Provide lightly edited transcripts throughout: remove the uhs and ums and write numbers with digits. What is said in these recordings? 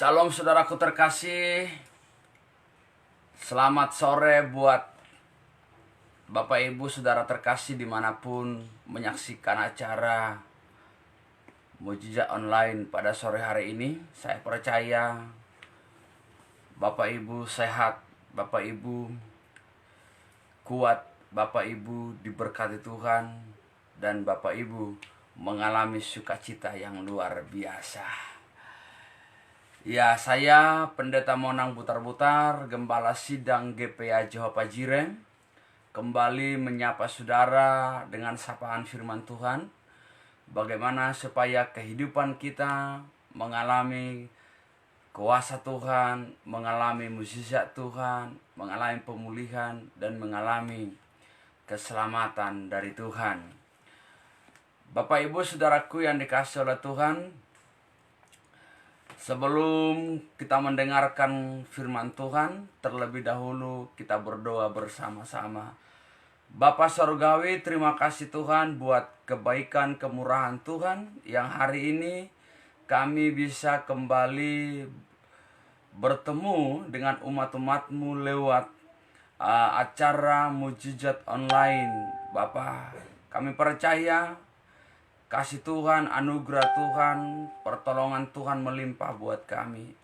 Salam saudaraku terkasih. Selamat sore buat Bapak Ibu saudara terkasih dimanapun menyaksikan acara Mujizat Online pada sore hari ini. Saya percaya Bapak Ibu sehat, Bapak Ibu kuat, Bapak Ibu diberkati Tuhan, dan Bapak Ibu mengalami sukacita yang luar biasa. Ya, saya Pendeta Monang Butar-Butar, Gembala Sidang GPA Jehovah Jireh, kembali menyapa saudara dengan sapaan firman Tuhan. Bagaimana supaya kehidupan kita mengalami kuasa Tuhan, mengalami mukjizat Tuhan, mengalami pemulihan, dan mengalami keselamatan dari Tuhan. Bapak Ibu saudaraku yang dikasihi oleh Tuhan, sebelum kita mendengarkan firman Tuhan, terlebih dahulu kita berdoa bersama-sama. Bapa Sorgawi, terima kasih Tuhan buat kebaikan kemurahan Tuhan yang hari ini kami bisa kembali bertemu dengan umat-umat-Mu lewat acara Mujizat Online. Bapa, kami percaya kasih Tuhan, anugerah Tuhan, pertolongan Tuhan melimpah buat kami.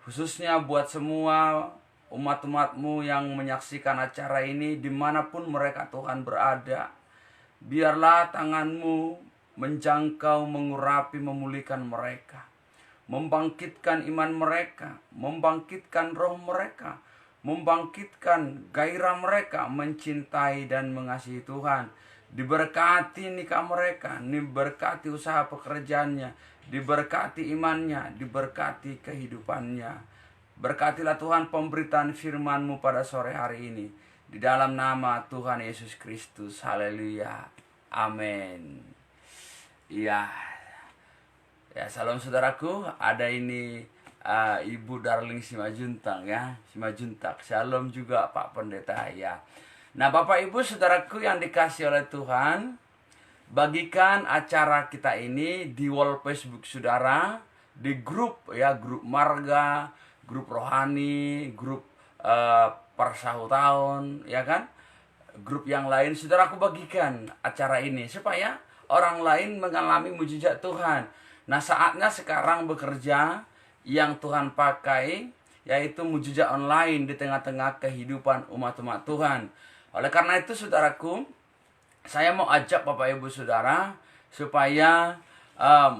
Khususnya buat semua umat-umat-Mu yang menyaksikan acara ini dimanapun mereka Tuhan berada. Biarlah tangan-Mu menjangkau, mengurapi, memulihkan mereka. Membangkitkan iman mereka, membangkitkan roh mereka, membangkitkan gairah mereka mencintai dan mengasihi Tuhan. Diberkati nikah mereka, diberkati usaha pekerjaannya, diberkati imannya, diberkati kehidupannya. Berkatilah Tuhan pemberitaan firman-Mu pada sore hari ini. Di dalam nama Tuhan Yesus Kristus. Haleluya. Amin. Ya, salam saudaraku. Ada ini Ibu Darling Simajuntang ya, Simajuntak. Shalom juga Pak Pendeta ya. Nah, Bapak Ibu saudaraku yang dikasihi oleh Tuhan, bagikan acara kita ini di wall Facebook saudara, di grup ya, grup marga, grup rohani, grup persahutahun ya kan, grup yang lain. Saudaraku, bagikan acara ini supaya orang lain mengalami mujizat Tuhan. Nah, saatnya sekarang bekerja yang Tuhan pakai, yaitu mujizat online di tengah-tengah kehidupan umat-umat Tuhan. Oleh karena itu saudaraku, saya mau ajak Bapak Ibu Saudara supaya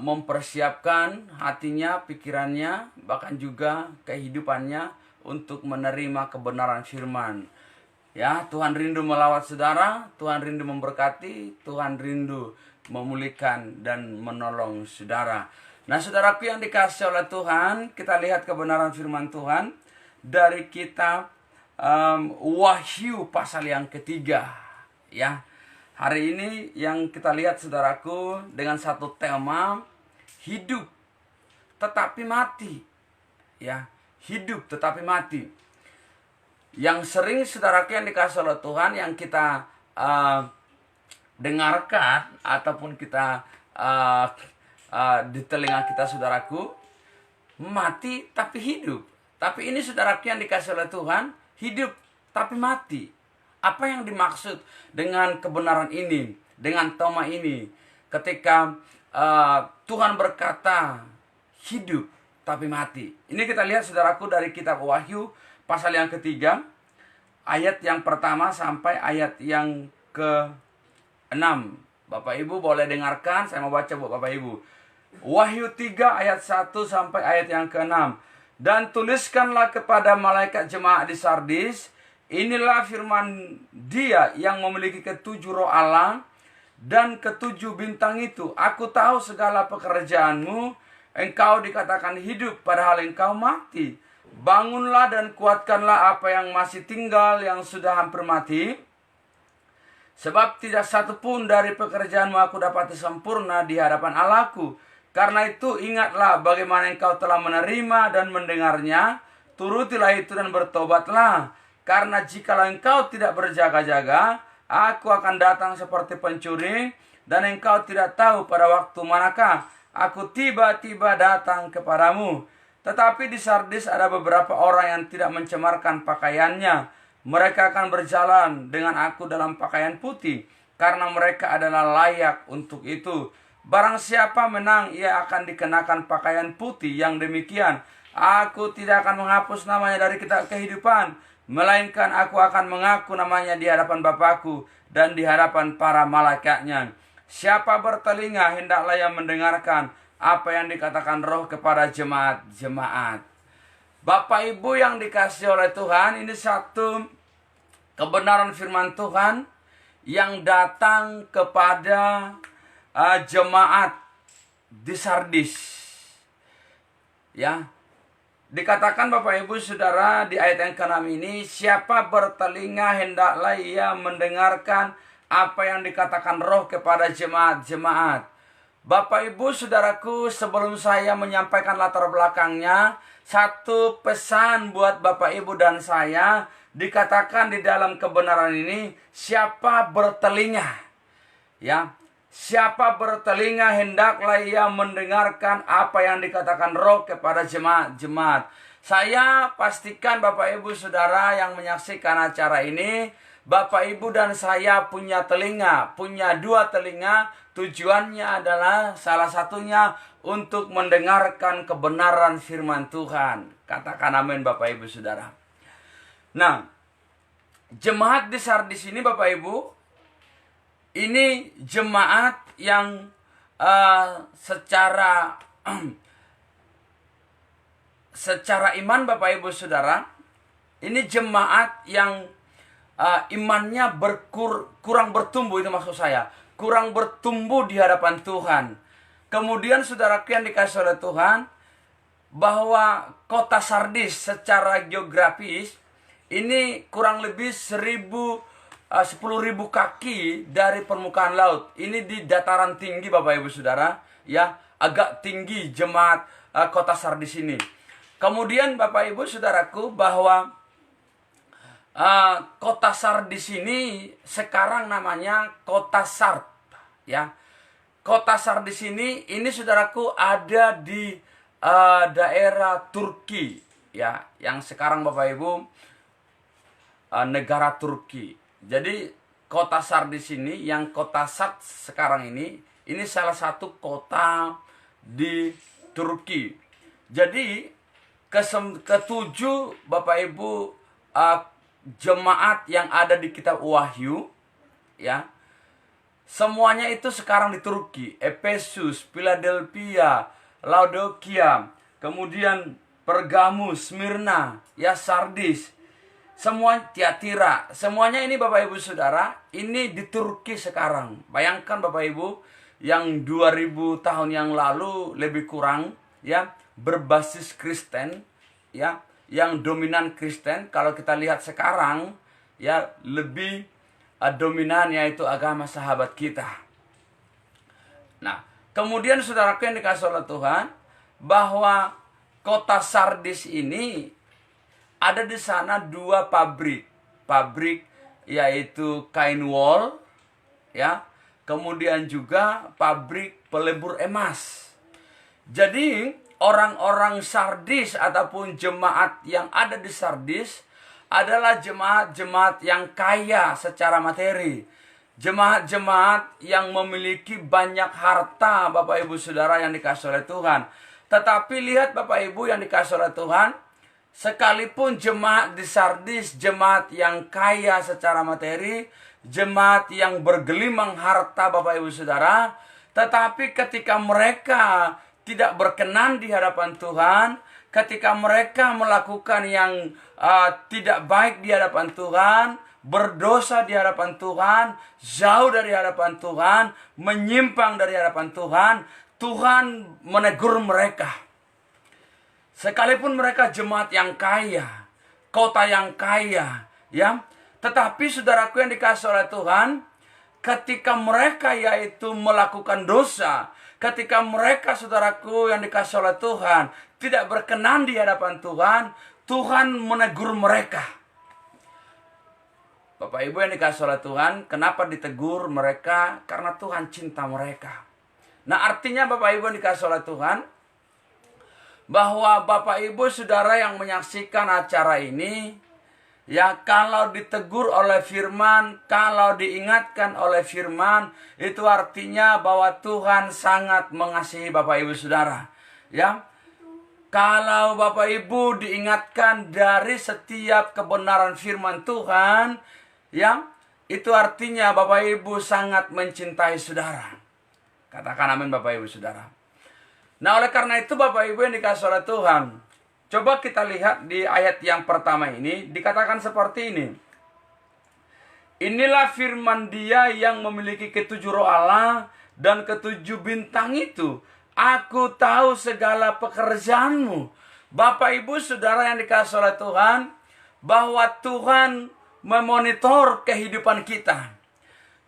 mempersiapkan hatinya, pikirannya, bahkan juga kehidupannya untuk menerima kebenaran firman. Ya, Tuhan rindu melawat saudara, Tuhan rindu memberkati, Tuhan rindu memulihkan dan menolong saudara. Nah, saudaraku yang dikasihi oleh Tuhan, kita lihat kebenaran firman Tuhan dari kitab Wahyu pasal yang ketiga ya. Hari ini yang kita lihat saudaraku dengan satu tema hidup tetapi mati ya, hidup tetapi mati. Yang sering saudaraku yang dikasihi oleh Tuhan yang kita dengarkan ataupun kita di telinga kita saudaraku, mati tapi hidup. Tapi ini saudaraku yang dikasihi oleh Tuhan, hidup tapi mati. Apa yang dimaksud dengan kebenaran ini, dengan tema ini? Ketika Tuhan berkata hidup tapi mati. Ini kita lihat saudaraku dari kitab Wahyu pasal yang ketiga, ayat yang pertama sampai ayat yang ke-6. Bapak Ibu boleh dengarkan, saya mau baca buat Bapak Ibu. Wahyu 3 ayat 1 sampai ayat yang ke-6. Dan tuliskanlah kepada malaikat jemaat di Sardis, inilah firman Dia yang memiliki ketujuh roh Allah dan ketujuh bintang itu. Aku tahu segala pekerjaanmu, engkau dikatakan hidup padahal engkau mati. Bangunlah dan kuatkanlah apa yang masih tinggal yang sudah hampir mati. Sebab tidak satu pun dari pekerjaanmu aku dapati sempurna di hadapan Allahku. Karena itu ingatlah bagaimana engkau telah menerima dan mendengarnya, turutilah itu dan bertobatlah. Karena jikalau engkau tidak berjaga-jaga, aku akan datang seperti pencuri, dan engkau tidak tahu pada waktu manakah aku tiba-tiba datang kepadamu. Tetapi di Sardis ada beberapa orang yang tidak mencemarkan pakaiannya. Mereka akan berjalan dengan aku dalam pakaian putih, karena mereka adalah layak untuk itu. Barang siapa menang, ia akan dikenakan pakaian putih yang demikian. Aku tidak akan menghapus namanya dari kitab kehidupan, melainkan aku akan mengaku namanya di hadapan Bapakku dan di hadapan para malaikatnya. Siapa bertelinga, hendaklah ia mendengarkan apa yang dikatakan Roh kepada jemaat-jemaat. Bapak Ibu yang dikasihi oleh Tuhan, ini satu kebenaran firman Tuhan yang datang kepada jemaat di Sardis. Ya. Dikatakan Bapak Ibu Saudara di ayat yang ke-6 ini, siapa bertelinga hendaklah ia mendengarkan apa yang dikatakan Roh kepada jemaat-jemaat. Bapak Ibu Saudaraku, sebelum saya menyampaikan latar belakangnya, satu pesan buat Bapak Ibu dan saya, dikatakan di dalam kebenaran ini, siapa bertelinga. Ya, siapa bertelinga hendaklah ia mendengarkan apa yang dikatakan Roh kepada jemaat-jemaat. Saya pastikan Bapak Ibu Saudara yang menyaksikan acara ini, Bapak Ibu dan saya punya telinga, punya dua telinga. Tujuannya adalah salah satunya untuk mendengarkan kebenaran firman Tuhan. Katakan amin Bapak Ibu Saudara. Nah, jemaat di Sardis ini Bapak Ibu, ini jemaat yang secara iman Bapak Ibu Saudara, ini jemaat yang imannya kurang bertumbuh, itu maksud saya. Kurang bertumbuh di hadapan Tuhan. Kemudian saudaraku yang dikasihi oleh Tuhan, bahwa kota Sardis secara geografis ini kurang lebih 10.000 kaki dari permukaan laut. Ini di dataran tinggi Bapak Ibu Saudara, ya, agak tinggi jemaat kota Sardis ini. Kemudian Bapak Ibu Saudaraku, bahwa kota Sardis ini sekarang namanya kota Sard, ya. Kota Sardis ini saudaraku ada di daerah Turki, ya, yang sekarang Bapak Ibu negara Turki. Jadi kota Sardis ini, yang kota Sard sekarang ini salah satu kota di Turki. Jadi ketujuh Bapak Ibu jemaat yang ada di kitab Wahyu, ya, semuanya itu sekarang di Turki. Efesus, Philadelphia, Laodikia, kemudian Pergamus, Smyrna, ya, Sardis, semua Tiatira, semuanya ini Bapak Ibu Saudara, ini di Turki sekarang. Bayangkan Bapak Ibu, yang 2000 tahun yang lalu lebih kurang, ya, berbasis Kristen, ya, yang dominan Kristen. Kalau kita lihat sekarang, ya, lebih dominan yaitu agama sahabat kita. Nah, kemudian saudaraku yang dikasihi oleh Tuhan, bahwa kota Sardis ini ada di sana dua pabrik yaitu kain wol, ya, kemudian juga pabrik pelebur emas. Jadi orang-orang Sardis ataupun jemaat yang ada di Sardis adalah jemaat-jemaat yang kaya secara materi. Jemaat-jemaat yang memiliki banyak harta Bapak Ibu Saudara yang dikasihi oleh Tuhan. Tetapi lihat Bapak Ibu yang dikasihi oleh Tuhan, sekalipun jemaat di Sardis jemaat yang kaya secara materi, jemaat yang bergelimang harta Bapak Ibu Saudara, tetapi ketika mereka tidak berkenan di hadapan Tuhan, ketika mereka melakukan yang tidak baik di hadapan Tuhan, berdosa di hadapan Tuhan, jauh dari hadapan Tuhan, menyimpang dari hadapan Tuhan, Tuhan menegur mereka. Sekalipun mereka jemaat yang kaya, kota yang kaya, ya, tetapi saudaraku yang dikasihi oleh Tuhan, ketika mereka yaitu melakukan dosa, ketika mereka saudaraku yang dikasihi oleh Tuhan tidak berkenan di hadapan Tuhan, Tuhan menegur mereka. Bapak Ibu yang dikasihi oleh Tuhan, kenapa ditegur mereka? Karena Tuhan cinta mereka. Nah, artinya Bapak Ibu yang dikasihi oleh Tuhan, bahwa Bapak Ibu Saudara yang menyaksikan acara ini, ya, kalau ditegur oleh firman, kalau diingatkan oleh firman, itu artinya bahwa Tuhan sangat mengasihi Bapak Ibu Saudara. Ya, kalau Bapak Ibu diingatkan dari setiap kebenaran firman Tuhan, ya, itu artinya Bapak Ibu sangat mencintai saudara. Katakan amin Bapak Ibu Saudara. Nah, oleh karena itu Bapak Ibu yang dikasihi oleh Tuhan, coba kita lihat di ayat yang pertama ini, dikatakan seperti ini. Inilah firman Dia yang memiliki ketujuh roh Allah dan ketujuh bintang itu. Aku tahu segala pekerjaanmu. Bapak Ibu Saudara yang dikasihi oleh Tuhan, bahwa Tuhan memonitor kehidupan kita.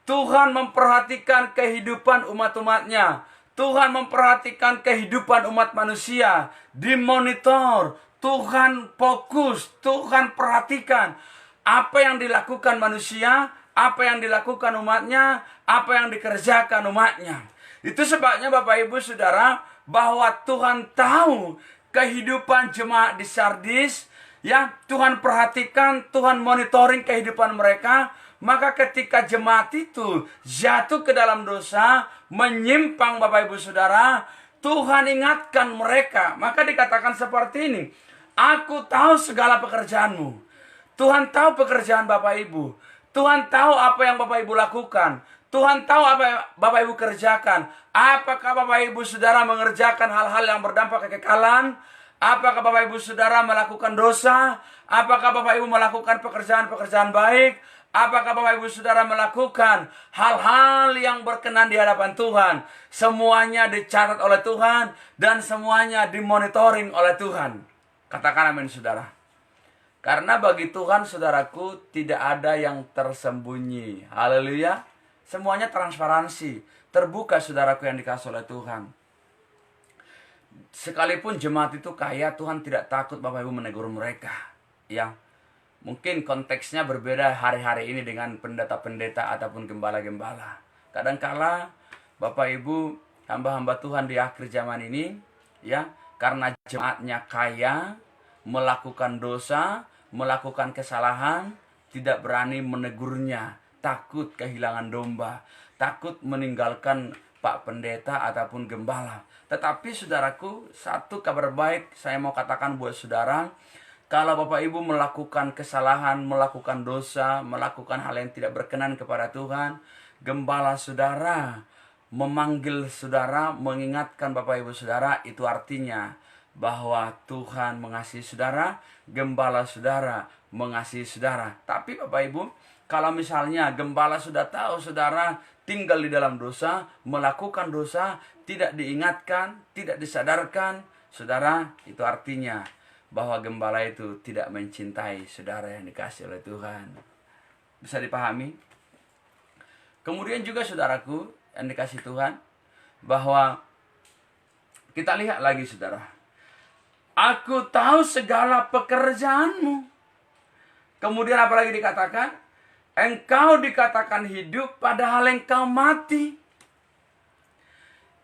Tuhan memperhatikan kehidupan umat-umatnya. Tuhan memperhatikan kehidupan umat manusia. Dimonitor. Tuhan fokus. Tuhan perhatikan apa yang dilakukan manusia, apa yang dilakukan umatnya, apa yang dikerjakan umatnya. Itu sebabnya Bapak Ibu Saudara, bahwa Tuhan tahu kehidupan jemaat di Sardis. Ya, Tuhan perhatikan, Tuhan monitoring kehidupan mereka. Maka ketika jemaat itu jatuh ke dalam dosa, menyimpang Bapak Ibu Saudara, Tuhan ingatkan mereka. Maka dikatakan seperti ini, aku tahu segala pekerjaanmu. Tuhan tahu pekerjaan Bapak Ibu. Tuhan tahu apa yang Bapak Ibu lakukan. Tuhan tahu apa yang Bapak Ibu kerjakan. Apakah Bapak Ibu Saudara mengerjakan hal-hal yang berdampak kekekalan? Apakah Bapak Ibu Saudara melakukan dosa? Apakah Bapak Ibu melakukan pekerjaan-pekerjaan baik? Apakah Bapak Ibu Saudara melakukan hal-hal yang berkenan di hadapan Tuhan? Semuanya dicatat oleh Tuhan dan semuanya dimonitoring oleh Tuhan. Katakan amin Saudara. Karena bagi Tuhan, saudaraku, tidak ada yang tersembunyi. Haleluya. Semuanya transparansi. Terbuka saudaraku yang dikasihi oleh Tuhan. Sekalipun jemaat itu kaya, Tuhan tidak takut Bapak Ibu menegur mereka. Ya, mungkin konteksnya berbeda hari-hari ini dengan pendeta-pendeta ataupun gembala-gembala. Kadangkala Bapak Ibu, hamba-hamba Tuhan di akhir zaman ini, ya, karena jemaatnya kaya, melakukan dosa, melakukan kesalahan, tidak berani menegurnya, takut kehilangan domba, takut meninggalkan Pak Pendeta ataupun gembala. Tetapi saudaraku, satu kabar baik saya mau katakan buat saudara, kalau Bapak Ibu melakukan kesalahan, melakukan dosa, melakukan hal yang tidak berkenan kepada Tuhan, gembala saudara memanggil saudara, mengingatkan Bapak Ibu Saudara, itu artinya bahwa Tuhan mengasihi saudara, gembala saudara mengasihi saudara. Tapi Bapak Ibu, kalau misalnya gembala sudah tahu saudara tinggal di dalam dosa, melakukan dosa, tidak diingatkan, tidak disadarkan, saudara, itu artinya bahwa gembala itu tidak mencintai saudara yang dikasihi oleh Tuhan. Bisa dipahami? Kemudian juga saudaraku yang dikasihi Tuhan, bahwa kita lihat lagi saudara, aku tahu segala pekerjaanmu. Kemudian apalagi dikatakan? Engkau dikatakan hidup padahal engkau mati.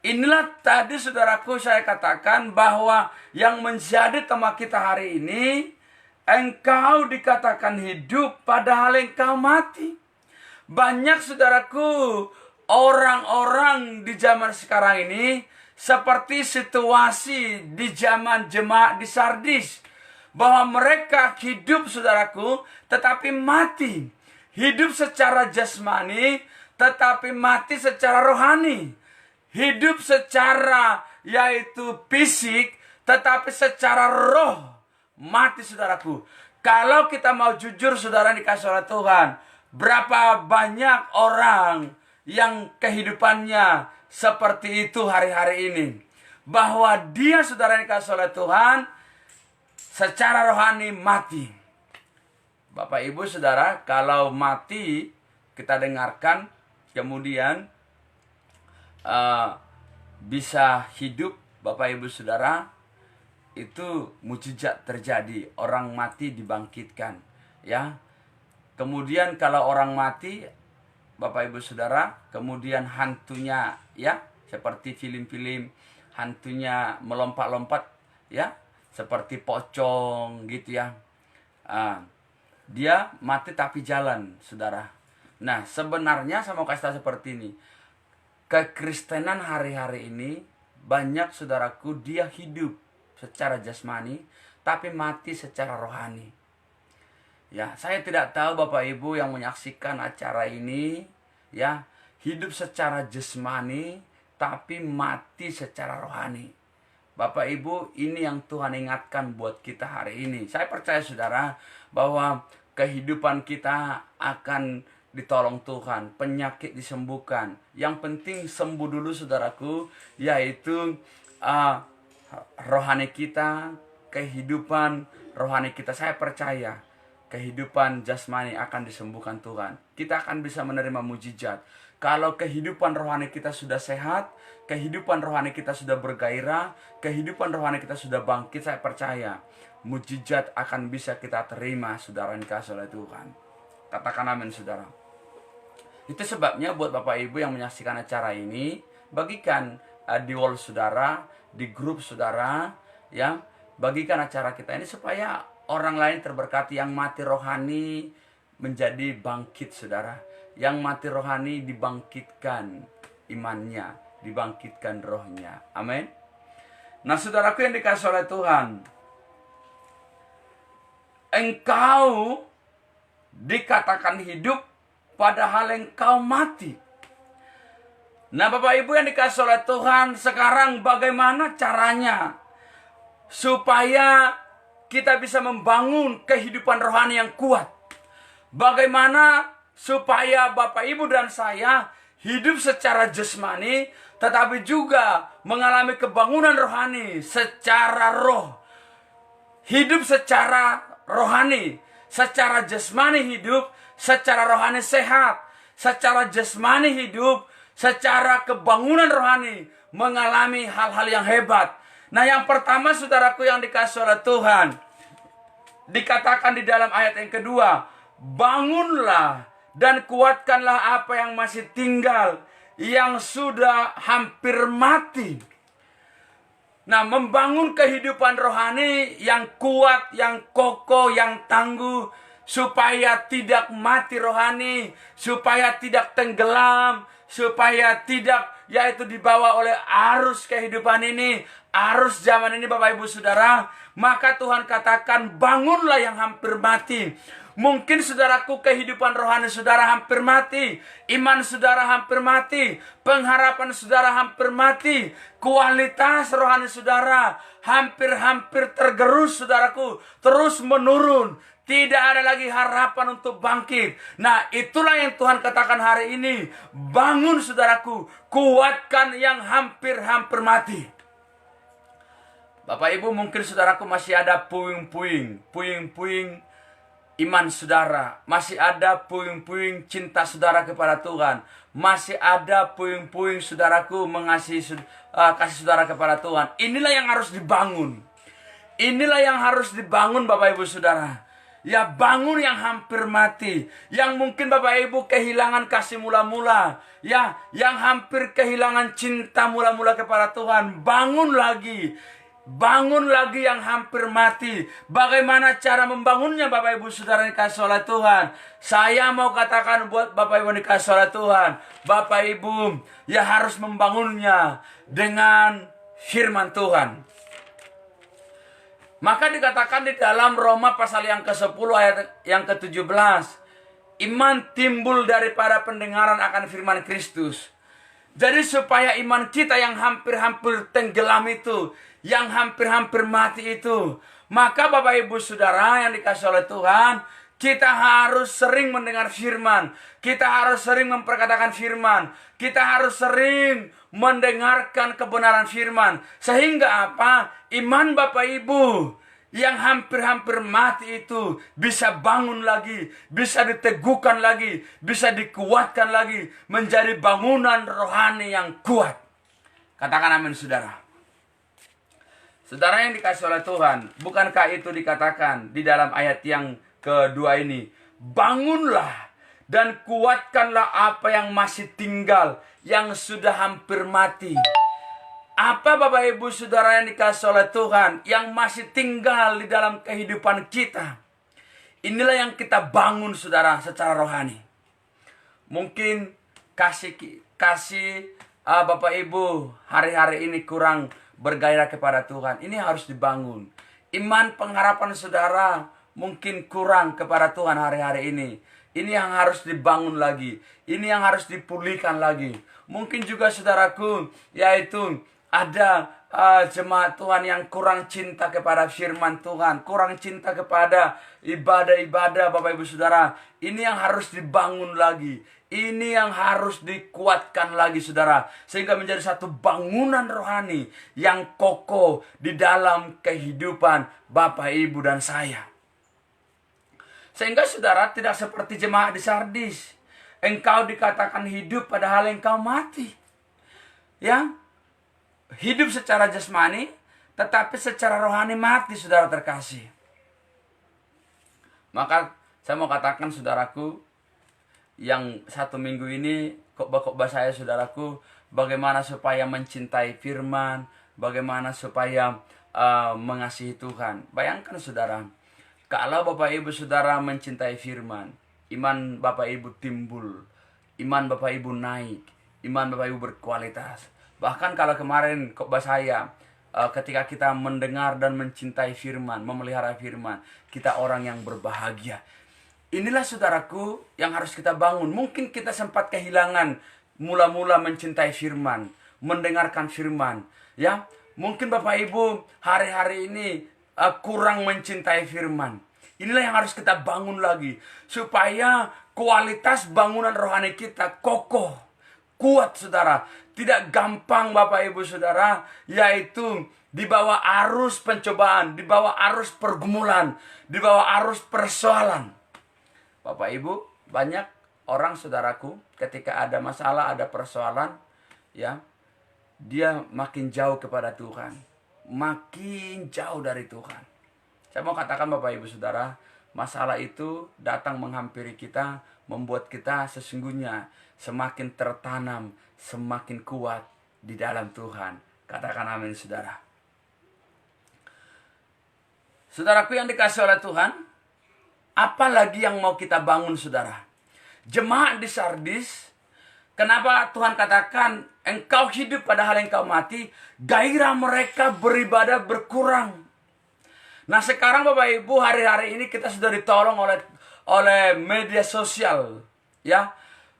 Inilah tadi saudaraku saya katakan bahwa yang menjadi tema kita hari ini, engkau dikatakan hidup padahal engkau mati. Banyak saudaraku, orang-orang di zaman sekarang ini seperti situasi di zaman jemaat di Sardis, bahwa mereka hidup saudaraku tetapi mati. Hidup secara jasmani tetapi mati secara rohani. Hidup secara yaitu fisik tetapi secara roh mati saudaraku. Kalau kita mau jujur saudara dikasihi oleh Tuhan, berapa banyak orang yang kehidupannya seperti itu hari-hari ini, bahwa dia saudara dikasihi oleh Tuhan secara rohani mati. Bapak Ibu Saudara, kalau mati kita dengarkan kemudian bisa hidup, Bapak Ibu Saudara, itu mujizat terjadi, orang mati dibangkitkan, ya. Kemudian kalau orang mati, Bapak Ibu Saudara, kemudian hantunya, ya, seperti film-film hantunya melompat-lompat, ya, seperti pocong gitu ya. Dia mati tapi jalan, saudara. Nah, sebenarnya saya mau kasih tahu seperti ini. Kekristenan hari-hari ini banyak, saudaraku, dia hidup secara jasmani tapi mati secara rohani. Ya, saya tidak tahu Bapak Ibu yang menyaksikan acara ini, ya, hidup secara jasmani tapi mati secara rohani. Bapak Ibu, ini yang Tuhan ingatkan buat kita hari ini. Saya percaya saudara bahwa kehidupan kita akan ditolong Tuhan, penyakit disembuhkan. Yang penting sembuh dulu saudaraku, yaitu rohani kita, kehidupan rohani kita. Saya percaya kehidupan jasmani akan disembuhkan Tuhan. Kita akan bisa menerima mujizat. Kalau kehidupan rohani kita sudah sehat, kehidupan rohani kita sudah bergairah, kehidupan rohani kita sudah bangkit, saya percaya mujizat akan bisa kita terima, saudara yang dikasihi oleh Tuhan. Katakan amin, saudara. Itu sebabnya buat Bapak Ibu yang menyaksikan acara ini, bagikan di wall saudara, di grup saudara, ya, bagikan acara kita ini supaya orang lain terberkati. Yang mati rohani menjadi bangkit, saudara. Yang mati rohani dibangkitkan imannya, dibangkitkan rohnya. Amin. Nah, saudaraku yang dikasihi oleh Tuhan, engkau dikatakan hidup padahal engkau mati. Nah, Bapak Ibu yang dikasihi oleh Tuhan, sekarang bagaimana caranya supaya kita bisa membangun kehidupan rohani yang kuat? Bagaimana supaya Bapak Ibu dan saya hidup secara jasmani tetapi juga mengalami kebangunan rohani secara roh. Hidup secara rohani, secara jasmani hidup, secara rohani sehat, secara jasmani hidup, secara kebangunan rohani mengalami hal-hal yang hebat. Nah, yang pertama saudaraku yang dikasihi oleh Tuhan, dikatakan di dalam ayat yang kedua, bangunlah dan kuatkanlah apa yang masih tinggal, yang sudah hampir mati. Nah, membangun kehidupan rohani yang kuat, yang kokoh, yang tangguh, supaya tidak mati rohani, supaya tidak tenggelam, supaya tidak yaitu dibawa oleh arus kehidupan ini, arus zaman ini, Bapak Ibu Saudara. Maka Tuhan katakan, bangunlah yang hampir mati. Mungkin saudaraku, kehidupan rohani saudara hampir mati, iman saudara hampir mati, pengharapan saudara hampir mati, kualitas rohani saudara hampir-hampir tergerus saudaraku, terus menurun. Tidak ada lagi harapan untuk bangkit. Nah, itulah yang Tuhan katakan hari ini. Bangun saudaraku, kuatkan yang hampir-hampir mati. Bapak Ibu, mungkin saudaraku masih ada puing-puing iman saudara, masih ada puing-puing cinta saudara kepada Tuhan, masih ada puing-puing saudaraku mengasihi kasih saudara kepada Tuhan. Inilah yang harus dibangun. Inilah yang harus dibangun, Bapak Ibu Saudara. Ya, bangun yang hampir mati, yang mungkin Bapak Ibu kehilangan kasih mula-mula, ya, yang hampir kehilangan cinta mula-mula kepada Tuhan. Bangun lagi. Bangun lagi yang hampir mati. Bagaimana cara membangunnya, Bapak Ibu Saudara dikasihi oleh Tuhan? Saya mau katakan buat Bapak Ibu dikasihi oleh Tuhan, Bapak Ibu ya harus membangunnya dengan firman Tuhan. Maka dikatakan di dalam Roma pasal yang ke-10 ayat yang ke-17, iman timbul daripada pendengaran akan firman Kristus. Jadi supaya iman kita yang hampir-hampir tenggelam itu, yang hampir-hampir mati itu, maka Bapak Ibu Saudara yang dikasihi oleh Tuhan, kita harus sering mendengar firman, kita harus sering memperkatakan firman, kita harus sering mendengarkan kebenaran firman. Sehingga apa? Iman Bapak Ibu yang hampir-hampir mati itu bisa bangun lagi, bisa diteguhkan lagi, bisa dikuatkan lagi, menjadi bangunan rohani yang kuat. Katakan amin, saudara. Saudara yang dikasihi oleh Tuhan, bukankah itu dikatakan di dalam ayat yang kedua ini? Bangunlah dan kuatkanlah apa yang masih tinggal, yang sudah hampir mati. Apa Bapak Ibu Saudara yang dikasih oleh Tuhan yang masih tinggal di dalam kehidupan kita? Inilah yang kita bangun saudara secara rohani. Mungkin kasih Bapak Ibu hari-hari ini kurang bergairah kepada Tuhan. Ini harus dibangun. Iman pengharapan saudara mungkin kurang kepada Tuhan hari-hari ini. Ini yang harus dibangun lagi. Ini yang harus dipulihkan lagi. Mungkin juga saudaraku, yaitu ada jemaat Tuhan yang kurang cinta kepada firman Tuhan, kurang cinta kepada ibadah-ibadah Bapak Ibu Saudara. Ini yang harus dibangun lagi. Ini yang harus dikuatkan lagi saudara. Sehingga menjadi satu bangunan rohani yang kokoh di dalam kehidupan Bapak Ibu dan saya. Sehingga saudara tidak seperti jemaat di Sardis. Engkau dikatakan hidup padahal engkau mati. Ya, hidup secara jasmani, tetapi secara rohani mati saudara terkasih. Maka saya mau katakan saudaraku, yang 1 minggu ini khotbah saya saudaraku, bagaimana supaya mencintai firman, bagaimana supaya mengasihi Tuhan. Bayangkan saudara, kalau Bapak Ibu Saudara mencintai firman, iman Bapak Ibu timbul, iman Bapak Ibu naik, iman Bapak Ibu berkualitas. Bahkan kalau kemarin khotbah saya, ketika kita mendengar dan mencintai firman, memelihara firman, kita orang yang berbahagia. Inilah saudaraku yang harus kita bangun. Mungkin kita sempat kehilangan mula-mula mencintai firman, mendengarkan firman. Ya, mungkin Bapak Ibu hari-hari ini kurang mencintai firman. Inilah yang harus kita bangun lagi, supaya kualitas bangunan rohani kita kokoh, kuat saudara. Tidak gampang Bapak Ibu Saudara, yaitu di bawah arus pencobaan, di bawah arus pergumulan, di bawah arus persoalan. Bapak Ibu, banyak orang saudaraku ketika ada masalah, ada persoalan, ya, dia makin jauh kepada Tuhan, makin jauh dari Tuhan. Saya mau katakan Bapak Ibu Saudara, masalah itu datang menghampiri kita, membuat kita sesungguhnya semakin tertanam, semakin kuat di dalam Tuhan. Katakan amin saudara. Saudaraku yang dikasih oleh Tuhan, apalagi yang mau kita bangun saudara? Jemaat di Sardis, kenapa Tuhan katakan engkau hidup padahal engkau mati? Gairah mereka beribadah berkurang. Nah sekarang Bapak Ibu, hari-hari ini kita sudah ditolong oleh media sosial, ya.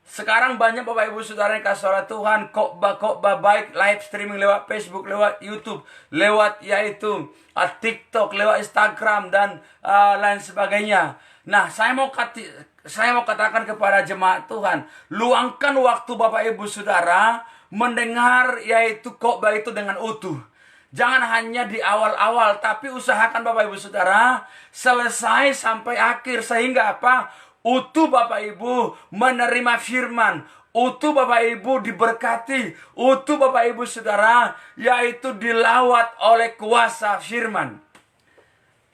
Sekarang banyak Bapak Ibu Saudara yang kasih oleh Tuhan khotbah baik live streaming lewat Facebook, lewat YouTube, lewat yaitu TikTok, lewat Instagram dan lain sebagainya. Nah, saya mau katakan kepada jemaat Tuhan, luangkan waktu Bapak Ibu Saudara mendengar yaitu khotbah itu dengan utuh. Jangan hanya di awal-awal, tapi usahakan Bapak Ibu Saudara selesai sampai akhir. Sehingga apa? Utuh Bapak Ibu menerima firman, utuh Bapak Ibu diberkati, utuh Bapak Ibu Saudara yaitu dilawat oleh kuasa firman.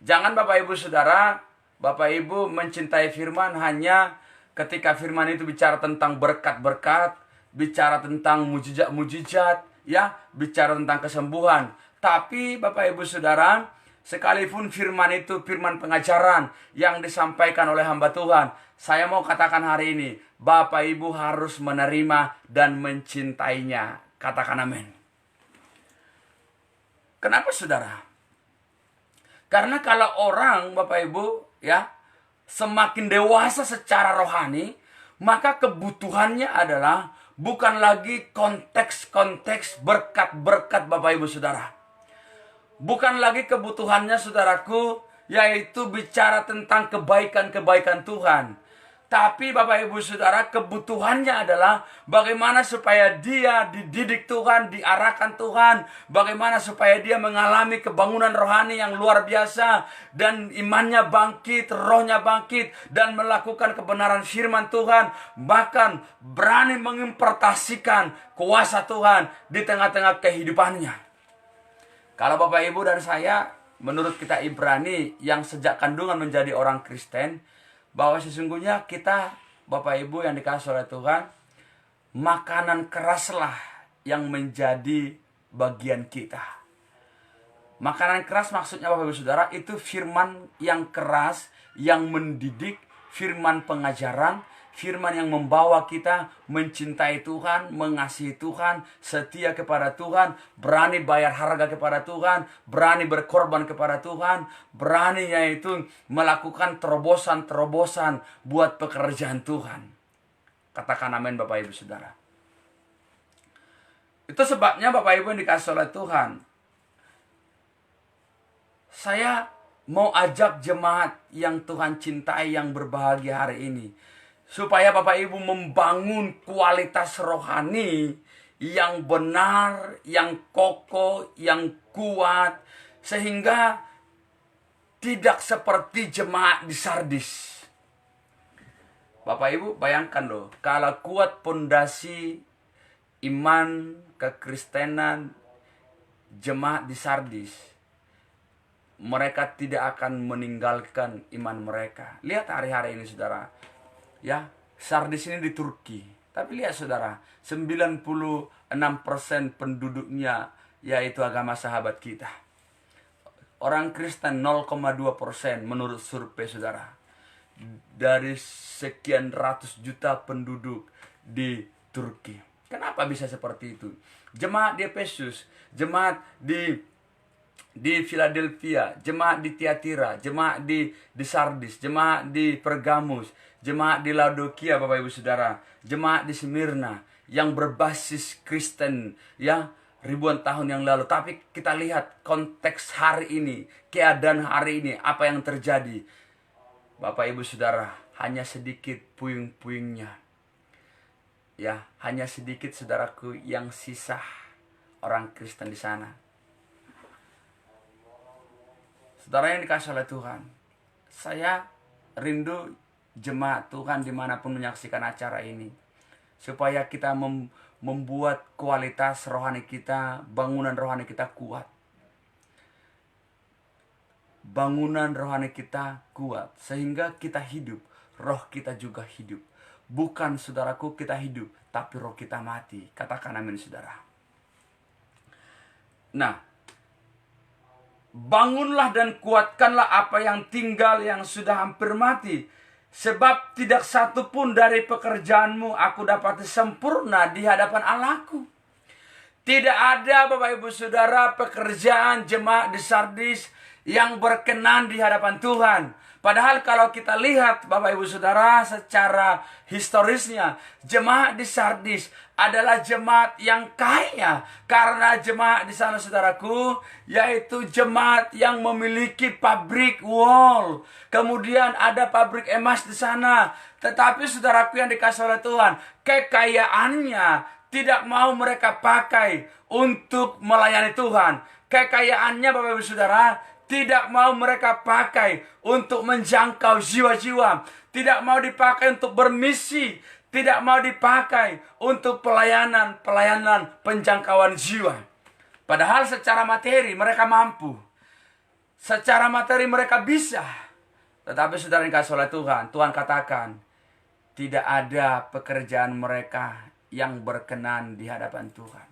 Jangan Bapak Ibu Saudara, Bapak Ibu mencintai firman hanya ketika firman itu bicara tentang berkat-berkat, bicara tentang mujizat-mujizat, ya, bicara tentang kesembuhan. Tapi Bapak Ibu Saudara, sekalipun firman itu firman pengajaran yang disampaikan oleh hamba Tuhan, saya mau katakan hari ini, Bapak Ibu harus menerima dan mencintainya. Katakan amin. Kenapa saudara? Karena kalau orang Bapak Ibu ya semakin dewasa secara rohani, maka kebutuhannya adalah bukan lagi konteks-konteks berkat-berkat Bapak Ibu Saudara. Bukan lagi kebutuhannya saudaraku, yaitu bicara tentang kebaikan-kebaikan Tuhan. Tapi Bapak Ibu Saudara, kebutuhannya adalah bagaimana supaya dia dididik Tuhan, diarahkan Tuhan. Bagaimana supaya dia mengalami kebangunan rohani yang luar biasa. Dan imannya bangkit, rohnya bangkit. Dan melakukan kebenaran firman Tuhan. Bahkan berani mengimpartasikan kuasa Tuhan di tengah-tengah kehidupannya. Kalau Bapak Ibu dan saya, menurut kita Ibrani yang sejak kandungan menjadi orang Kristen, bahwa sesungguhnya kita, Bapak Ibu yang dikasih oleh Tuhan, makanan keraslah yang menjadi bagian kita. Makanan keras maksudnya Bapak Ibu Saudara itu firman yang keras, yang mendidik, firman pengajaran, firman yang membawa kita mencintai Tuhan, mengasihi Tuhan, setia kepada Tuhan, berani bayar harga kepada Tuhan, berani berkorban kepada Tuhan, berani yaitu melakukan terobosan-terobosan buat pekerjaan Tuhan. Katakan amin Bapak Ibu Saudara. Itu sebabnya Bapak Ibu yang dikasihi oleh Tuhan, saya mau ajak jemaat yang Tuhan cintai, yang berbahagia hari ini, supaya Bapak Ibu membangun kualitas rohani yang benar, yang kokoh, yang kuat, sehingga tidak seperti jemaat di Sardis. Bapak Ibu bayangkan loh, kalau kuat pondasi iman kekristenan jemaat di Sardis, mereka tidak akan meninggalkan iman mereka. Lihat hari-hari ini saudara, ya, Sardis ini di Turki. Tapi lihat saudara, 96% penduduknya yaitu agama sahabat kita. Orang Kristen 0,2% menurut survei saudara. Dari sekian ratus juta penduduk di Turki. Kenapa bisa seperti itu? Jemaat di Efesus, jemaat di Philadelphia, jemaat di Tiatira, jemaat di Sardis, jemaat di Pergamus, jemaat di Laodikia Bapak Ibu Saudara, jemaat di Smyrna yang berbasis Kristen ya ribuan tahun yang lalu. Tapi kita lihat konteks hari ini, keadaan hari ini, apa yang terjadi. Bapak Ibu Saudara, hanya sedikit puing-puingnya. Ya, hanya sedikit saudaraku yang sisa orang Kristen di sana. Saudara yang dikasihi oleh Tuhan, saya rindu jemaat Tuhan dimanapun menyaksikan acara ini, supaya kita membuat kualitas rohani kita, bangunan rohani kita kuat. Bangunan rohani kita kuat, sehingga kita hidup, roh kita juga hidup. Bukan saudaraku kita hidup, tapi roh kita mati. Katakan amin saudara. Nah, bangunlah dan kuatkanlah apa yang tinggal, yang sudah hampir mati. Sebab tidak satu pun dari pekerjaanmu aku dapat sempurna di hadapan Allahku. Tidak ada Bapak Ibu Saudara pekerjaan jemaat di Sardis yang berkenan di hadapan Tuhan. Padahal kalau kita lihat Bapak Ibu Saudara secara historisnya, jemaat di Sardis adalah jemaat yang kaya. Karena jemaat di sana saudaraku, yaitu jemaat yang memiliki pabrik wol. Kemudian ada pabrik emas di sana. Tetapi saudaraku yang dikasihi oleh Tuhan, kekayaannya tidak mau mereka pakai untuk melayani Tuhan. Kekayaannya Bapak Ibu Saudara tidak mau mereka pakai untuk menjangkau jiwa-jiwa. Tidak mau dipakai untuk bermisi. Tidak mau dipakai untuk pelayanan penjangkauan jiwa. Padahal secara materi mereka mampu. Secara materi mereka bisa. Tetapi saudara yang dikasihi oleh Tuhan, Tuhan katakan, tidak ada pekerjaan mereka yang berkenan di hadapan Tuhan.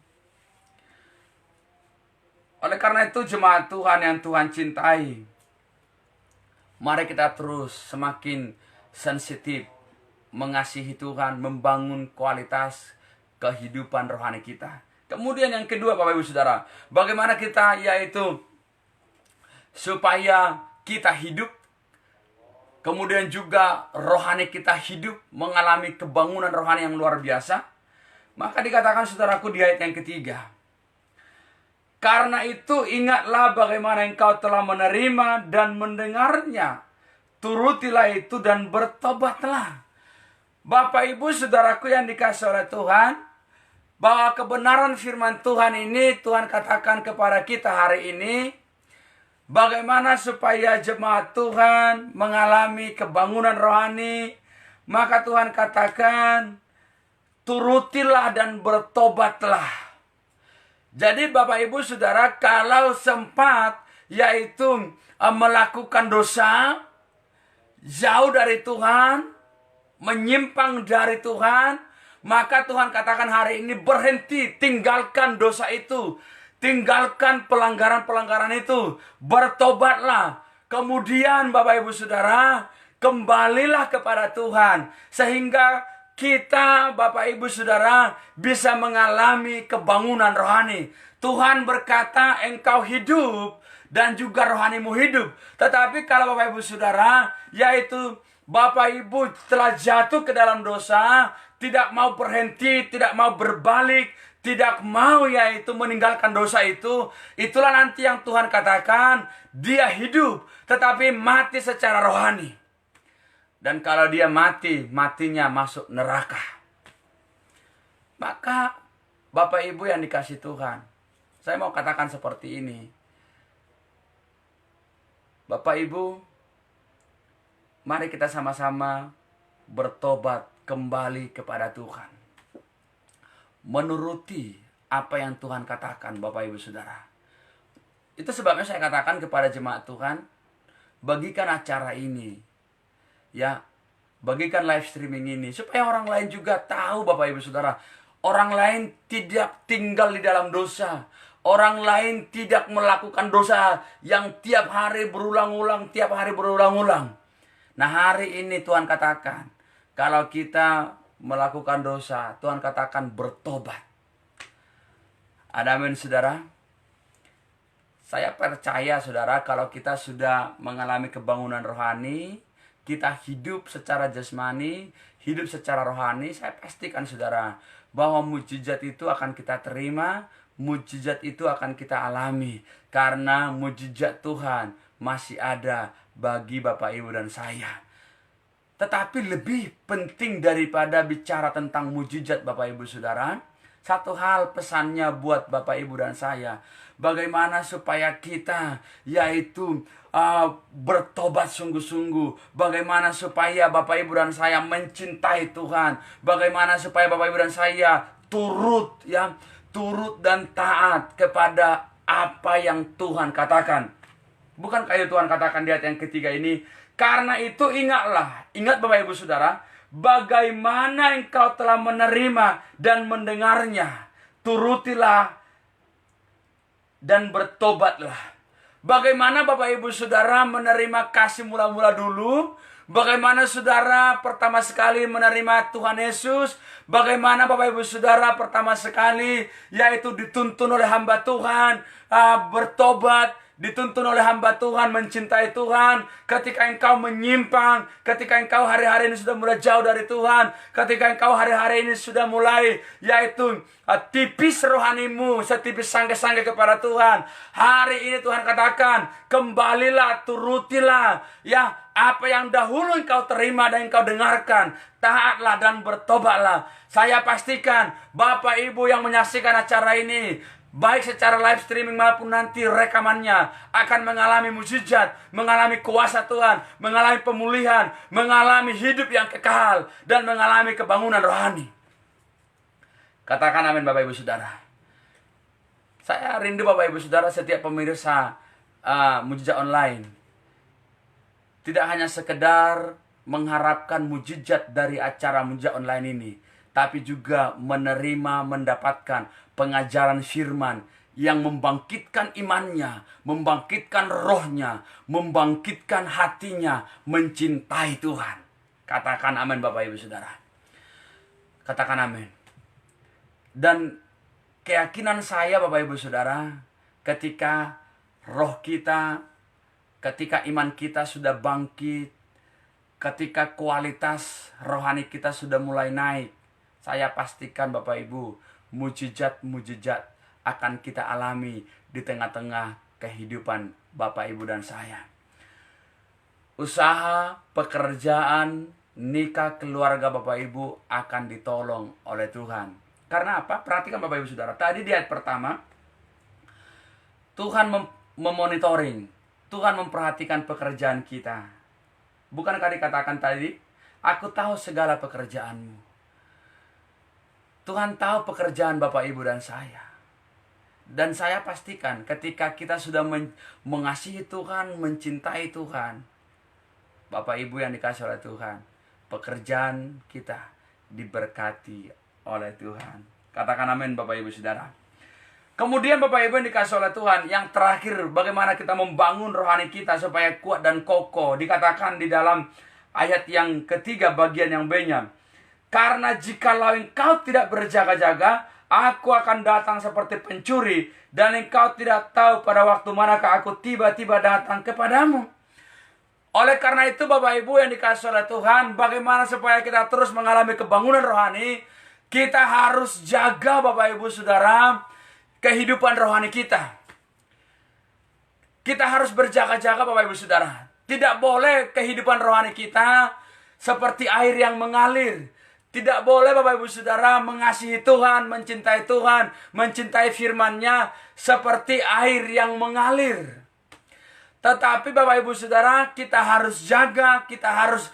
Oleh karena itu jemaat Tuhan yang Tuhan cintai, mari kita terus semakin sensitif mengasihi Tuhan, membangun kualitas kehidupan rohani kita. Kemudian yang kedua Bapak Ibu Saudara, bagaimana kita yaitu supaya kita hidup, kemudian juga rohani kita hidup, mengalami kebangunan rohani yang luar biasa. Maka dikatakan saudaraku di ayat yang ketiga, karena itu ingatlah bagaimana engkau telah menerima dan mendengarnya. Turutilah itu dan bertobatlah. Bapak Ibu Saudaraku yang dikasihi oleh Tuhan, bahwa kebenaran firman Tuhan ini Tuhan katakan kepada kita hari ini, bagaimana supaya jemaat Tuhan mengalami kebangunan rohani. Maka Tuhan katakan, turutilah dan bertobatlah. Jadi Bapak Ibu Saudara, kalau sempat yaitu melakukan dosa, jauh dari Tuhan, menyimpang dari Tuhan, maka Tuhan katakan hari ini berhenti, tinggalkan dosa itu. Tinggalkan pelanggaran-pelanggaran itu. Bertobatlah. Kemudian Bapak Ibu Saudara, kembalilah kepada Tuhan. Sehingga kita Bapak Ibu Saudara bisa mengalami kebangunan rohani. Tuhan berkata engkau hidup dan juga rohanimu hidup. Tetapi kalau Bapak Ibu Saudara, yaitu Bapak Ibu telah jatuh ke dalam dosa, tidak mau berhenti, tidak mau berbalik, tidak mau yaitu meninggalkan dosa itu, itulah nanti yang Tuhan katakan dia hidup tetapi mati secara rohani. Dan kalau dia mati, matinya masuk neraka. Maka Bapak Ibu yang dikasih Tuhan, saya mau katakan seperti ini. Bapak Ibu, mari kita sama-sama bertobat kembali kepada Tuhan. Menuruti apa yang Tuhan katakan Bapak Ibu Saudara. Itu sebabnya saya katakan kepada jemaat Tuhan, bagikan acara ini. Ya, bagikan live streaming ini. Supaya orang lain juga tahu Bapak Ibu Saudara. Orang lain tidak tinggal di dalam dosa. Orang lain tidak melakukan dosa yang tiap hari berulang-ulang, tiap hari berulang-ulang. Nah hari ini Tuhan katakan, kalau kita melakukan dosa, Tuhan katakan bertobat. Ada amin saudara? Saya percaya saudara, kalau kita sudah mengalami kebangunan rohani, kita hidup secara jasmani, hidup secara rohani, saya pastikan saudara, bahwa mujizat itu akan kita terima, mujizat itu akan kita alami. Karena mujizat Tuhan masih ada bagi Bapak Ibu dan saya. Tetapi lebih penting daripada bicara tentang mujizat Bapak Ibu Saudara, satu hal pesannya buat Bapak Ibu dan saya. Bagaimana supaya kita yaitu bertobat sungguh-sungguh. Bagaimana supaya Bapak Ibu dan saya mencintai Tuhan. Bagaimana supaya Bapak Ibu dan saya turut dan taat kepada apa yang Tuhan katakan. Bukankah itu Tuhan katakan di ayat yang ketiga ini? Karena itu ingat Bapak Ibu Saudara, bagaimana engkau telah menerima dan mendengarnya, turutilah dan bertobatlah. Bagaimana Bapak Ibu Saudara menerima kasih mula-mula dulu? Bagaimana saudara pertama sekali menerima Tuhan Yesus? Bagaimana Bapak Ibu Saudara pertama sekali yaitu dituntun oleh hamba Tuhan bertobat? Dituntun oleh hamba Tuhan mencintai Tuhan. Ketika engkau menyimpang, ketika engkau hari-hari ini sudah mulai jauh dari Tuhan, ketika engkau hari-hari ini sudah mulai yaitu tipis rohanimu, setipis sangge-sangge kepada Tuhan, hari ini Tuhan katakan, kembalilah, turutilah ya apa yang dahulu engkau terima dan engkau dengarkan, taatlah dan bertobatlah. Saya pastikan Bapak Ibu yang menyaksikan acara ini, baik secara live streaming maupun nanti rekamannya, akan mengalami mujizat, mengalami kuasa Tuhan, mengalami pemulihan, mengalami hidup yang kekal, dan mengalami kebangunan rohani. Katakan amin Bapak Ibu Saudara. Saya rindu Bapak Ibu Saudara setiap pemirsa mujizat online. Tidak hanya sekedar mengharapkan mujizat dari acara mujizat online ini, tapi juga menerima, mendapatkan pengajaran firman yang membangkitkan imannya, membangkitkan rohnya, membangkitkan hatinya, mencintai Tuhan. Katakan amin Bapak Ibu Saudara. Katakan amin. Dan keyakinan saya Bapak Ibu Saudara, ketika roh kita, ketika iman kita sudah bangkit, ketika kualitas rohani kita sudah mulai naik, saya pastikan Bapak Ibu, mujizat-mujizat akan kita alami di tengah-tengah kehidupan Bapak Ibu dan saya. Usaha, pekerjaan, nikah, keluarga Bapak Ibu akan ditolong oleh Tuhan. Karena apa? Perhatikan Bapak Ibu Saudara. Tadi di ayat pertama, Tuhan memonitoring, Tuhan memperhatikan pekerjaan kita. Bukankah dikatakan tadi, aku tahu segala pekerjaanmu. Tuhan tahu pekerjaan Bapak Ibu dan saya. Dan saya pastikan ketika kita sudah mengasihi Tuhan, mencintai Tuhan, Bapak Ibu yang dikasih oleh Tuhan, pekerjaan kita diberkati oleh Tuhan. Katakan amin Bapak Ibu Saudara. Kemudian Bapak Ibu yang dikasih oleh Tuhan, yang terakhir bagaimana kita membangun rohani kita supaya kuat dan kokoh. Dikatakan di dalam ayat yang ketiga bagian yang B-nya. Karena jikalau engkau tidak berjaga-jaga, aku akan datang seperti pencuri, dan engkau tidak tahu pada waktu manakah aku tiba-tiba datang kepadamu. Oleh karena itu Bapak Ibu yang dikasih oleh Tuhan, bagaimana supaya kita terus mengalami kebangunan rohani, kita harus jaga Bapak Ibu Saudara, kehidupan rohani kita. Kita harus berjaga-jaga Bapak Ibu Saudara. Tidak boleh kehidupan rohani kita seperti air yang mengalir. Tidak boleh Bapak Ibu Saudara mengasihi Tuhan, mencintai firman-Nya seperti air yang mengalir. Tetapi Bapak Ibu Saudara, kita harus jaga, kita harus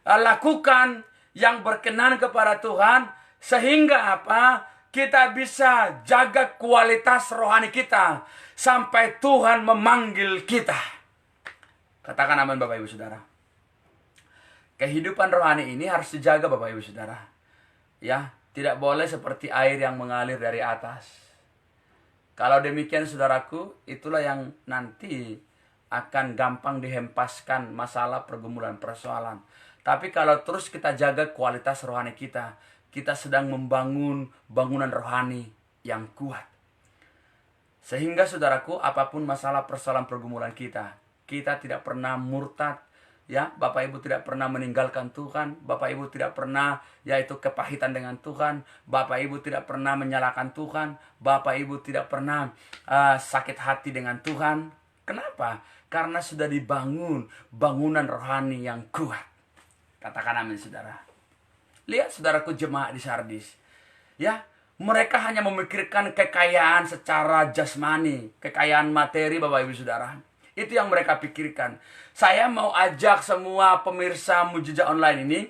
lakukan yang berkenan kepada Tuhan, sehingga apa? Kita bisa jaga kualitas rohani kita sampai Tuhan memanggil kita. Katakan amin Bapak Ibu Saudara. Kehidupan rohani ini harus dijaga Bapak Ibu Saudara. Ya, tidak boleh seperti air yang mengalir dari atas. Kalau demikian saudaraku, itulah yang nanti akan gampang dihempaskan masalah pergumulan persoalan. Tapi kalau terus kita jaga kualitas rohani kita, kita sedang membangun bangunan rohani yang kuat. Sehingga saudaraku, apapun masalah persoalan pergumulan kita tidak pernah murtad. Ya, Bapak Ibu tidak pernah meninggalkan Tuhan. Bapak Ibu tidak pernah kepahitan dengan Tuhan. Bapak Ibu tidak pernah menyalahkan Tuhan. Bapak Ibu tidak pernah sakit hati dengan Tuhan. Kenapa? Karena sudah dibangun bangunan rohani yang kuat. Katakan amin saudara. Lihat saudaraku jemaat di Sardis. Ya, mereka hanya memikirkan kekayaan secara jasmani, kekayaan materi Bapak Ibu Saudara. Itu yang mereka pikirkan. Saya mau ajak semua pemirsa Mujizat Online ini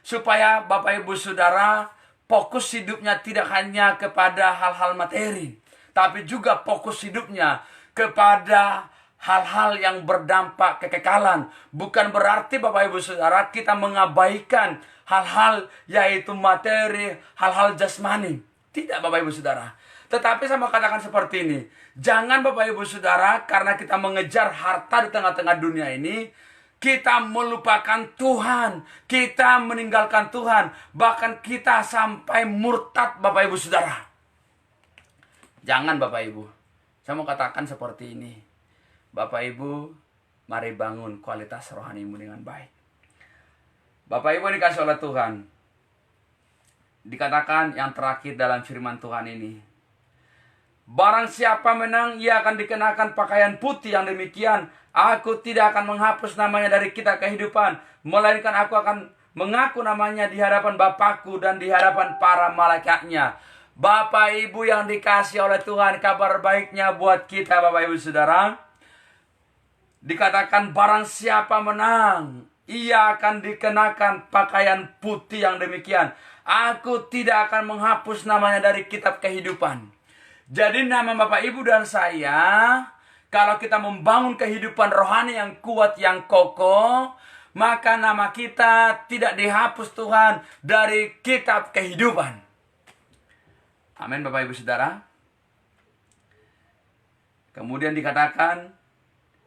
supaya Bapak Ibu Saudara fokus hidupnya tidak hanya kepada hal-hal materi, tapi juga fokus hidupnya kepada hal-hal yang berdampak kekekalan. Bukan berarti Bapak Ibu Saudara kita mengabaikan hal-hal yaitu materi, hal-hal jasmani. Tidak Bapak Ibu Saudara. Tetapi saya mau katakan seperti ini. Jangan Bapak Ibu Saudara, karena kita mengejar harta di tengah-tengah dunia ini, kita melupakan Tuhan. Kita meninggalkan Tuhan. Bahkan kita sampai murtad Bapak Ibu Saudara. Jangan Bapak Ibu. Saya mau katakan seperti ini. Bapak Ibu, mari bangun kualitas rohanimu dengan baik. Bapak Ibu dikasih oleh Tuhan. Dikatakan yang terakhir dalam firman Tuhan ini. Barang siapa menang, ia akan dikenakan pakaian putih yang demikian. Aku tidak akan menghapus namanya dari kitab kehidupan, melainkan aku akan mengaku namanya di hadapan Bapakku dan di hadapan para malaikatnya. Bapak Ibu yang dikasih oleh Tuhan, kabar baiknya buat kita Bapak Ibu Saudara. Dikatakan barang siapa menang, ia akan dikenakan pakaian putih yang demikian. Aku tidak akan menghapus namanya dari kitab kehidupan. Jadi nama Bapak Ibu dan saya, kalau kita membangun kehidupan rohani yang kuat, yang kokoh, maka nama kita tidak dihapus Tuhan dari kitab kehidupan. Amin Bapak Ibu Saudara. Kemudian dikatakan,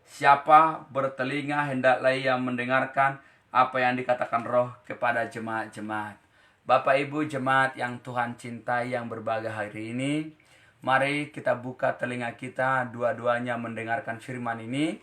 siapa bertelinga hendaklah ia mendengarkan apa yang dikatakan Roh kepada jemaat-jemaat. Bapak Ibu jemaat yang Tuhan cintai yang berbahagia hari ini, mari kita buka telinga kita dua-duanya mendengarkan firman ini,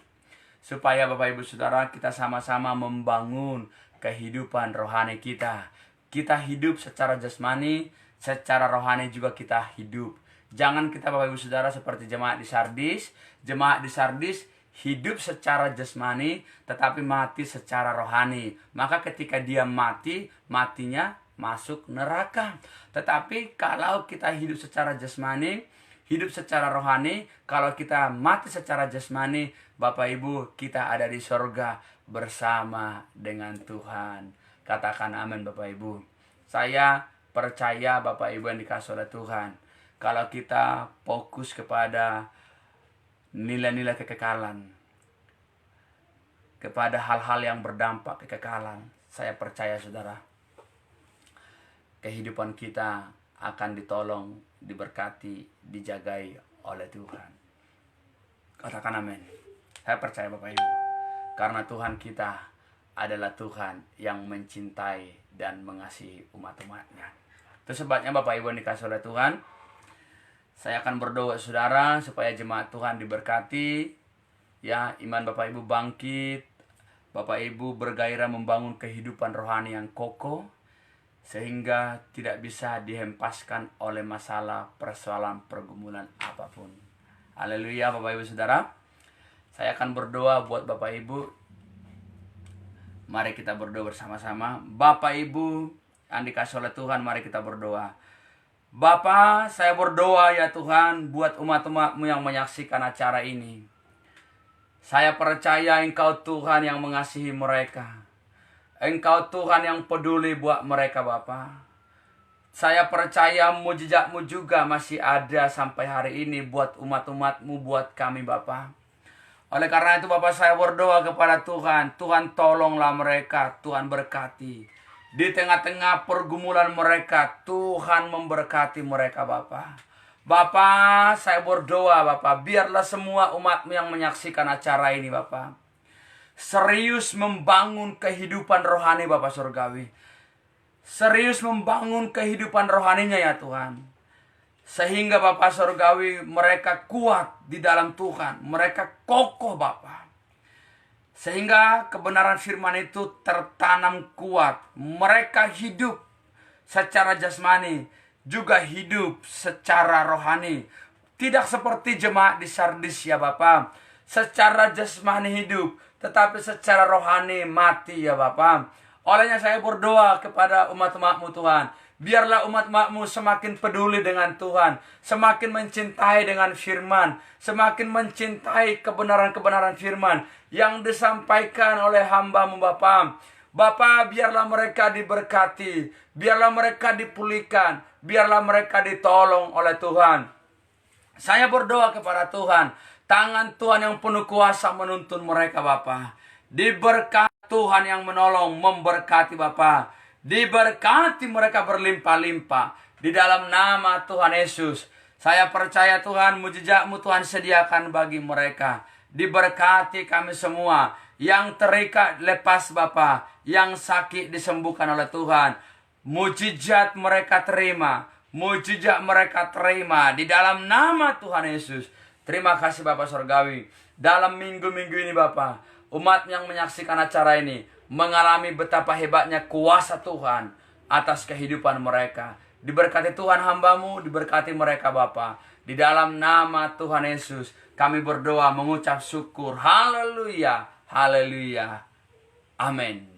supaya Bapak Ibu Saudara kita sama-sama membangun kehidupan rohani kita. Kita hidup secara jasmani, secara rohani juga kita hidup. Jangan kita Bapak Ibu Saudara seperti jemaat di Sardis. Jemaat di Sardis hidup secara jasmani tetapi mati secara rohani. Maka ketika dia mati, matinya masuk neraka. Tetapi kalau kita hidup secara jasmani, hidup secara rohani, kalau kita mati secara jasmani, Bapak Ibu, kita ada di sorga bersama dengan Tuhan. Katakan amin Bapak Ibu. Saya percaya Bapak Ibu yang dikasih oleh Tuhan, kalau kita fokus kepada nilai-nilai kekekalan, kepada hal-hal yang berdampak kekekalan, saya percaya saudara, kehidupan kita akan ditolong, diberkati, dijagai oleh Tuhan. Katakan amin. Saya percaya Bapak Ibu, karena Tuhan kita adalah Tuhan yang mencintai dan mengasihi umat-umatnya. Itu sebabnya Bapak Ibu yang dikasihi oleh Tuhan, saya akan berdoa saudara supaya jemaat Tuhan diberkati, ya, iman Bapak Ibu bangkit, Bapak Ibu bergairah membangun kehidupan rohani yang kokoh, sehingga tidak bisa dihempaskan oleh masalah, persoalan, pergumulan apapun. Haleluya Bapak Ibu Saudara. Saya akan berdoa buat Bapak Ibu. Mari kita berdoa bersama-sama. Bapak Ibu yang dikasihi oleh Tuhan, mari kita berdoa. Bapa, saya berdoa ya Tuhan buat umat-umat-Mu yang menyaksikan acara ini. Saya percaya Engkau Tuhan yang mengasihi mereka. Engkau Tuhan yang peduli buat mereka Bapa. Saya percaya mujizat-Mu juga masih ada sampai hari ini buat umat-umat-Mu, buat kami Bapa. Oleh karena itu Bapak, saya berdoa kepada Tuhan. Tuhan tolonglah mereka, Tuhan berkati. Di tengah-tengah pergumulan mereka, Tuhan memberkati mereka Bapa. Bapa, saya berdoa Bapa, biarlah semua umat-Mu yang menyaksikan acara ini Bapa, serius membangun kehidupan rohani Bapa Surgawi. Serius membangun kehidupan rohaninya ya Tuhan. Sehingga Bapa Surgawi mereka kuat di dalam Tuhan. Mereka kokoh Bapa. Sehingga kebenaran firman itu tertanam kuat. Mereka hidup secara jasmani, juga hidup secara rohani. Tidak seperti jemaat di Sardis ya Bapa, secara jasmani hidup, tetapi secara rohani mati ya Bapa. Olehnya saya berdoa kepada umat-umat-Mu Tuhan, biarlah umat-umat-Mu semakin peduli dengan Tuhan, semakin mencintai dengan firman, semakin mencintai kebenaran-kebenaran firman yang disampaikan oleh hamba-Mu Bapa. Bapa, biarlah mereka diberkati, biarlah mereka dipulihkan, biarlah mereka ditolong oleh Tuhan. Saya berdoa kepada Tuhan, tangan Tuhan yang penuh kuasa menuntun mereka Bapa. Diberkati Tuhan yang menolong, memberkati Bapa. Diberkati mereka berlimpah-limpah. Di dalam nama Tuhan Yesus, saya percaya Tuhan, mujizat-Mu Tuhan sediakan bagi mereka. Diberkati kami semua. Yang terikat lepas Bapa, yang sakit disembuhkan oleh Tuhan. Mujizat mereka terima, mujizat mereka terima di dalam nama Tuhan Yesus. Terima kasih Bapak Surgawi. Dalam minggu-minggu ini Bapak, umat yang menyaksikan acara ini mengalami betapa hebatnya kuasa Tuhan atas kehidupan mereka. Diberkati Tuhan hamba-Mu, diberkati mereka Bapa. Di dalam nama Tuhan Yesus kami berdoa mengucap syukur. Haleluya, haleluya, amin.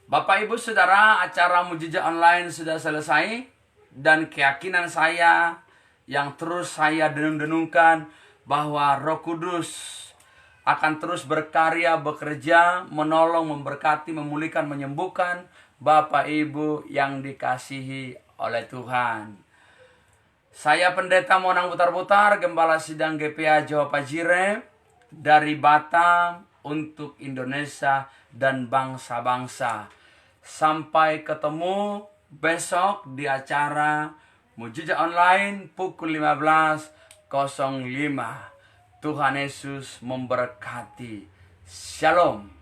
Bapak Ibu Saudara, acara mujizat online sudah selesai. Dan keyakinan saya yang terus saya denung-denungkan bahwa Roh Kudus akan terus berkarya, bekerja, menolong, memberkati, memulihkan, menyembuhkan Bapak Ibu yang dikasihi oleh Tuhan. Saya Pendeta Monang Putar-Putar, Gembala Sidang GPA Jawa Pajire dari Batam untuk Indonesia dan bangsa-bangsa. Sampai ketemu besok di acara Mujizat Online pukul 15.05. Tuhan Yesus memberkati. Shalom.